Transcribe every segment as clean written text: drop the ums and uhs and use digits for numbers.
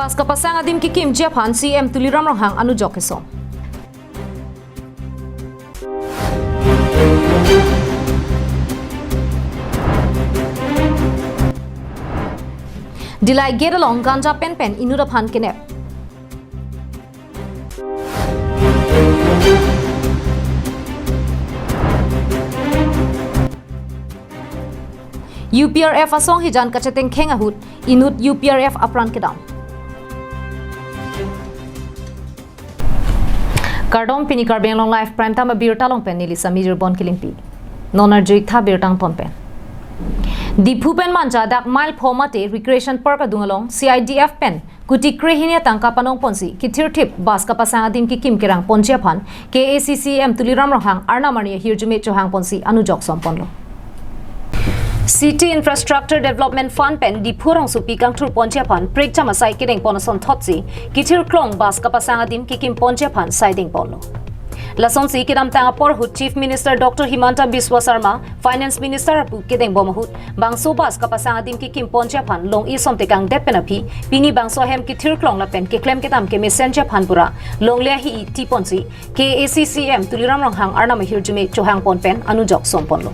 Bas kapasang adim ki Kim Japan CM tuliram rohang anu jokesom. Dilai get along ganja pen inuda pan kenep. UPRF asong hijan kaceteng kengahut inut UPRF apran kedam. Kardom pini karbeng long life prime time birta long pen nili samijur bon kilimpi. Nonar jui tha birtang pompen. Dipu pen manja dak mile phomate recreation park adungalong CIDF pen kuti krehinia tangka panong ponsi kitir tip bas kapasang adim ki kim kerang ponjia phan KACCM tuliram rohang arnamani hirjume chohang ponsi anujok somponlo. City Infrastructure Development Fund pen di purong supi kang tur ponjia phan prek chama sai kedeng ponason thotsi kitir klong bas kapasang adim ki kim ponjia phan siding ponlo. Lason si kidam tanga porhut Chief Minister Dr. Himanta Biswa Sarma, Finance Minister apu kedeng bomahut, bangso bas kapasang adim ki kim ponjia phan long isom tekang det penapi, pini bangso hem kitir klong la pen ke klem kedam ke messenger phan pura, long le hi ti ponsi, KACCM tuliram ronghang arna mahir jume chohang pon pen anujok somponlo.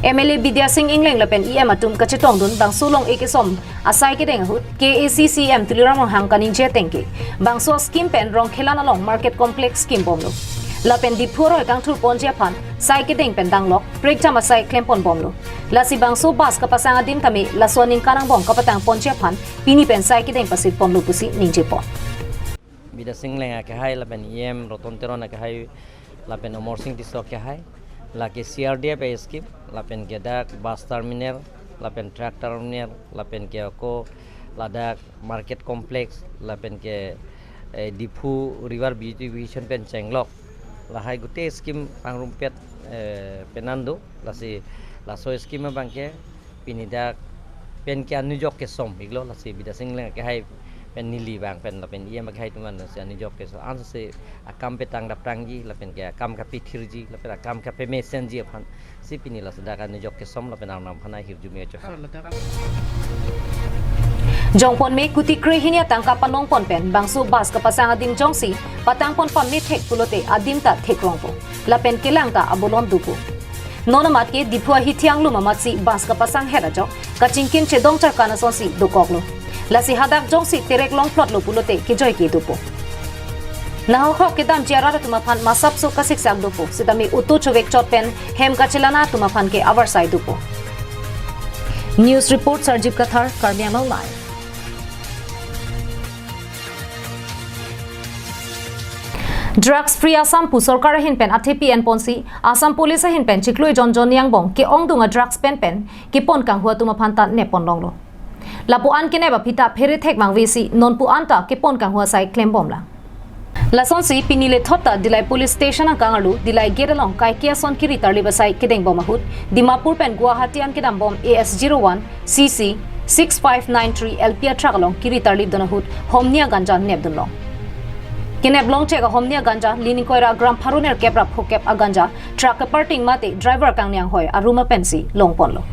MLA Bidya Singh Ingling lapen EM atum kachetong dun bang sulong ekisom asai kedeng hut KACCM tuliram hang kaning jetengke bang so scheme pen rong khelana long market complex scheme bomlo lapen dipuro ekang thur ponjia phan sai kedeng pen danglok break jama sai klempon bomlo lasi bang so bas kapasang adim tami lasonin kanang bong kapatang ponjia phan pini pen sai kedeng pasit pomlo pusi ningje pon Bidya Singh lenga ke hai lapen EM roton teron ke hai lapen Amor Singh tisok ke hai laki CRDF scheme lapen kedak bus terminal lapen truck terminal lapen ke ko ladak market complex lapen ke dipu river beautification pen cenglok lahai gute scheme pangrumpet penando lasi laso scheme bangke pinidak pen ke anujok ke som iglo lasi Bidya Singh ke hai pen nili bang pen lapen ia magai tuman se anujok ke so an se akam petang daprangi lapen ke akam ka pithirji lapen akam ka pe messenger phan si pini la sedaka anujok ke som lapen arnam phana hirjumi cho Jongpon me kuti krehinia tangka panong pon pen bangsu bas kapasang adim jongsi patang pon pam me thek pulote adim ta thekrongpo lapen kelang ta abolon dupu nonamat ke dipua hithiang lu mamatsi bas kapasang herajok kachingkin chedong char kana sonsi dokoklo lasi hadak jongsi terek long plot lo pulote ke joy ke dupo naho khok kedam jiara tuma phan masap so kasik sak dupo sidami utu chowek chot pen hem kachelana tuma phan ke avar sai dupo news report Sarjib Kathar Karmiangal live Drugs free Assam pu sarkar hin pen athepi en ponsi Assam police hin pen chikloi jon yangbong ke ongdunga drugs pen ke pon kang hua tuma phan ta ne pon longlo lapu an kene ba phita phere thek mang vesi non pu anta ke pon kang hua sai claim bom la lason si pinile thota dilai police station ang kangalu dilai geralong kai kia son kiri tarli basai kedeng bom ahut Dimapur pen Guwahati an kedam bom AS01 CC 6593 LP tragalong kiri tarli donahut homnia ganja nebdunlong Kinep long cheka homnia ganja lini koira gram pharuner keprap khokep aganja truck parting mate driver kang nyang hoy aruma pensi long ponlo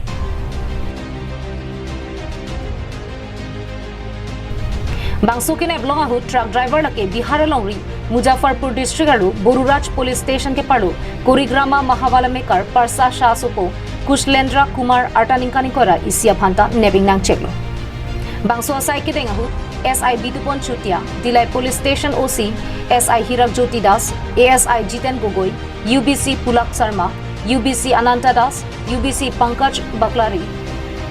Bangsu kinep long ahu truck driver lake Bihar longri Muzaffarpur district aru Boruraj police station ke paru Korigrama Mahavala Mekar Parsa Shasupo Kushlendra Kumar Artaninkani kora isia phanta nebing nang cheklo Bangsu asai kedeng ahu SI Bitupon Chutia, Dilai Police Station OC, SI Hirak Jyoti Das, ASI Jiten Gogoi, UBC Pulak Sarma, UBC Ananta Das, UBC Pankaj Baklari,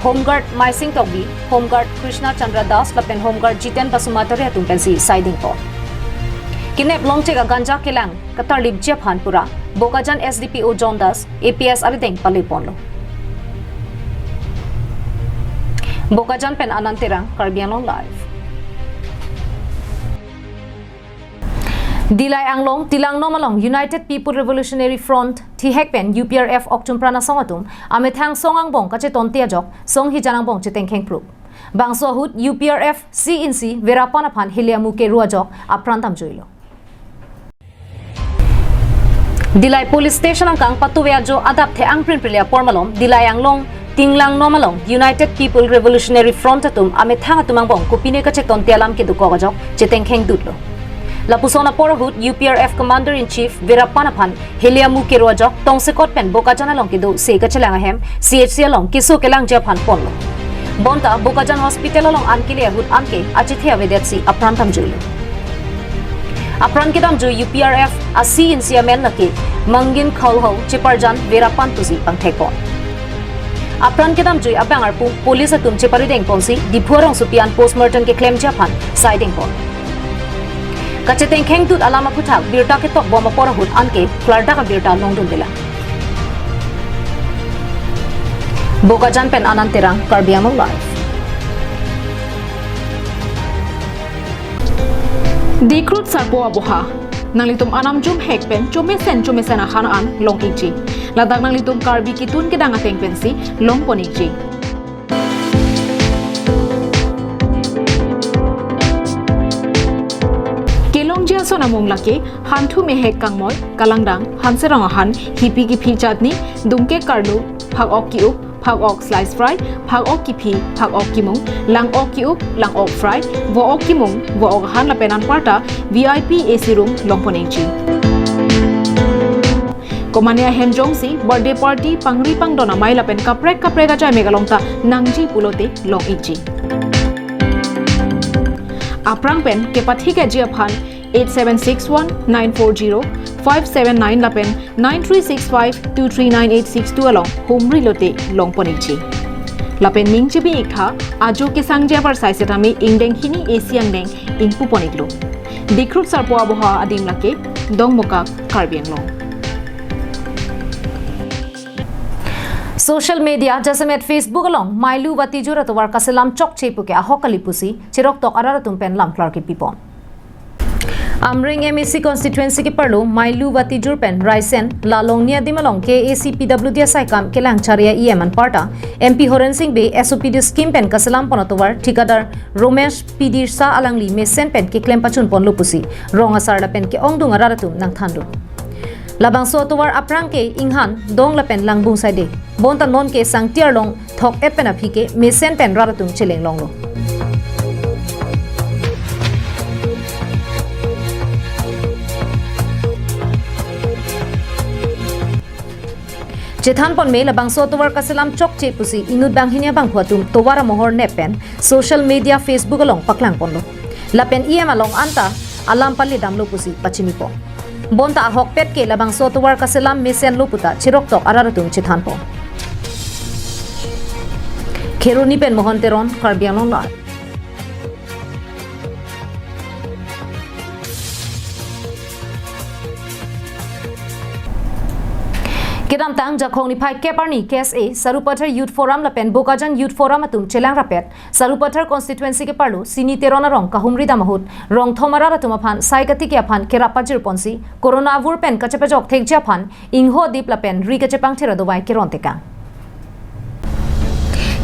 Homeguard Maising Togbi, Homeguard Krishna Chandra Das, Lapen Homeguard Jiten Basumatari Atung Pensi Siding Po. Kinep Longchega Ganja Kelang, Katar Libjia Phanpura, Bokajan SDPO John Das, APS Arideng Paliponlo. Bokajan Pen Ananterang, Karbianong Live. Dilai Anglong, Tilang Nomalong, United People Revolutionary Front, Tihekpen, UPRF Oktum Prana Songatum, Amethang Songangbong, Kacheton Tiajok, Song Hijanangbong Chitengkeng Pro. Bangso Hut, UPRF, CNC, Verapanapan, Hiliamuke Ruajok, Aprantam Joilo. Dilay police station ang kang patuwea jo adap the ang prinprilia pormalom dilay ang long tinglang nomalong United People Revolutionary Front atum ame thanga tumang bong kupine ka chekton tialam ke duko gajok cheteng kheng dutlo lapusona porahut UPRF Commander in Chief Virapanapan Heliamu kirojok tongsekot pen bokajana long kido se ka chelang hem CHC long kisu kelang japan ponlo bonta bokajan hospital long ankile hut anke achithia vedetsi aprantam julo apran kidam ju UPRF asi in siamen naki mangin kholho chiparjan Virapan tusi pangthekon apran kidam ju abangar pu police atum chiparideng ponsi diphorong supian postmortem ke claim japan siding pon kacheteng kheng tut alama puthak birta ke tok boma porahut anke flarda ka birta longdun dela bokajan pen ananterang karbiamong live Dikrut sarpo aboha nanglitum anam jum hekpen chumesen khanaan long iji ladak nanglitum karbi kitun kedang ateng pensi long poniji kelong jia sonamong lake hantu mehek kangmoy kalangdang hanserang han hipi ki phi chatni dumke karlu phak ok ki up phak ok slice fry phak ok ki phi phak ok ki mung lang ok ki up lang ok fry vo ok ki mung vo ok han la penan parta VIP AC room longponengchi komania hemjongsi birthday party pangri pangdona maila pen kaprek ka jai megalongta nangji pulote long ichi aprang pen ke pathi ke jiaphan 8761940579 lapen 9365239862 along humri lote longponengchi lapen mingchibi ikha ajo ke sangjia par saisetami ingdeng hini asiang deng ingpu poniglo dikrut sarpo aboha adim lake dongmoka karbianglong social media jasamet Facebook along mailu wati jura to war kaselam chok chepuke ahokali pusi chirok tok arara tumpen lam clark pipon Amring MEC constituency ke perlu mailu wati jurpen raisen lalong nia dimalong KAC PWD saikam kelang charia EMN parta MP Horen Singh be SOPD scheme pen kasalam ponotowar tikadar Romesh PD sa alangli mesen pen ke klem pachun pon lupusi ronga sarda pen ke ongdung araratum nang thandu labang so towar aprang ke inghan dong la pen langbung saide bonta non ke sangtiar long thok epen aphike mesen pen raratum chileng longlo Jethan pon me labang so towar kasalam chok che pusi inut bang hinya bang khuatum towara mohor nepen social media Facebook along paklang ponlo lapen EM along anta alam palli damlo pusi pachimi po bonta ahok pet ke labang so towar kasalam mesen luputa chirok tok araratum jethan po kheroni pen mohonteron karbianong la Kedam tang jakhong ni phai keparni KSA Sarupathar Youth Forum la pen Bokajan Youth Forum atum chelang rapet Sarupathar constituency ke parlu sini terona rong kahumri damahut rong thomara ratum aphan saikati ke aphan kerapajir ponsi corona avur pen kachapajok thekja aphan ingho dip la pen ri kachapang thera dowai ke ronteka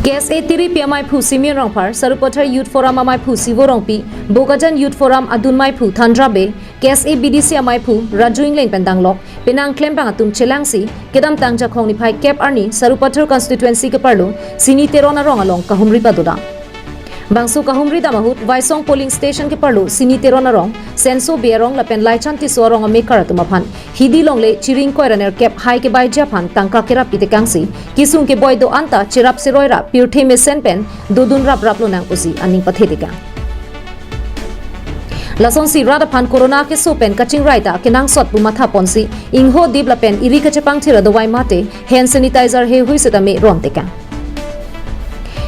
KSA tiri PMI phu Simeon Rongpar Sarupathar Youth Forum amai phu Sivo Rongpi Bokajan Youth Forum adun mai phu Thandra Be KSA BDC amai phu Rajuing Leng Pendanglok Penang Klempang atum Chelangsi Kedam Tang Jakhong ni phai Cap Arni Sarupathar constituency ke parlu Sini Terona Rong along Kahumri Paduda Bangsu Kahumri Damahut Vaisong polling station ke parlu Sini Terona Rong Senso Berong lapen Laichanti Sorong Amekar atumaphan Hidi Longle Chiring Koiraner Cap Hai ke Bai Japan Tangka Kerap Pitekangsi Kisung ke Boydo Anta Chirap Seroira Pirthe Mesen Pen Dudun Rap Raplo Nang Usi Aning Pathetika Lason si rada pan corona ke sopen kaching raita kenang sot pumatha ponsi ingho dib la pen iri ka chapang thira dawai mate hand sanitizer he hui setame ronteka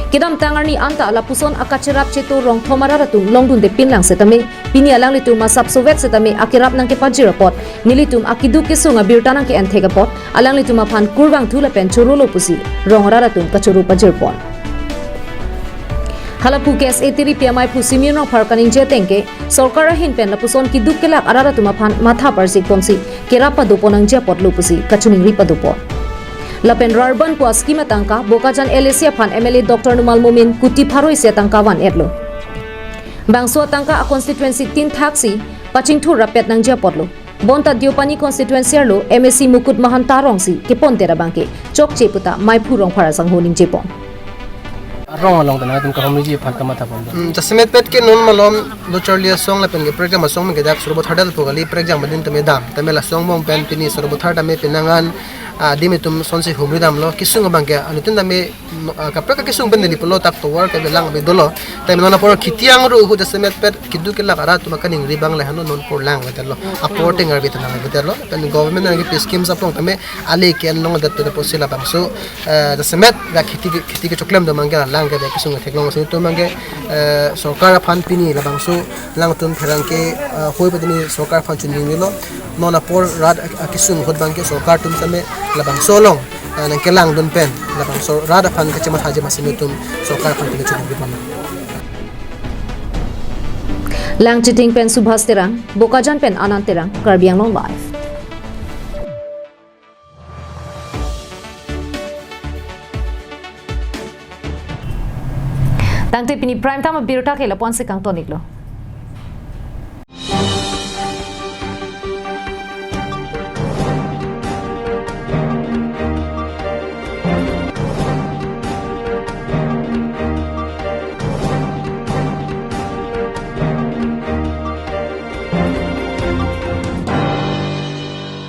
Kedam tangarni anta la puson akachirap cheto rong thomara ratu longdun de pinlang setame pini alang litu masap sovet setame akirap nang ke pajira pot nilitum akidu ke sunga birtanang ke anthega pot alang litu ma phan kurwang thula pen chorolo pusi rong raratum kachuru pajir pot Halapu KSA tiri PMI phu Simeon Rongpar kaning jetengke sarkar hin pen lapuson ki dukkelak arara tuma phan matha parsi ponsi kerapa doponang japot lupusi kachuning ripa dopo lapen rarban pu skima tangka Bokajan LSA phan MLA Dr Numal Momin kuti pharoi se tangka wan etlo bangso tangka a constituency 3 thaksi paching thu rapet nang japotlo bonta diopani constituency lo MSC Mukut Mahantarong si ke pontera bangke chok cheputa maipurong phara sanghoning jepon rong along tana tum ka homni ji phan kama thapon jasmet pet ke non malom lo charlia song la pen ge program song ge dak surbo thadal pogali program din tame dam tame la song mong pen pini surbo thada me penangan dimitum sonse humri dam lo kisung bang ge anutin dame kapra ka kisung ben dipolo tak to war ke belang be dolo tame nona por kitiang ru hu jasmet pet kidu ke la kara tum kaning ribang la hanu non por lang betel lo apporting ar betel lang betel lo pen government na ge schemes apong tame ale ken long dat pe posila bang so jasmet ga khiti ke choklem do mangga lang ke kisung technology to mangge सरकार फान पिनी labang so lang tun pherang ke hoi badini सरकार फान chun ni lo nona por rad kisung hot bang ke सरकार tum tame labang so long nang ke lang dun pen labang so rad fan ke chema haje masini tum सरकार फान ke chun ni pam lang chiting pen subhas terang bokajan pen anant terang karbiang long live tangte pini prime time birta ke lapon se kang tonik lo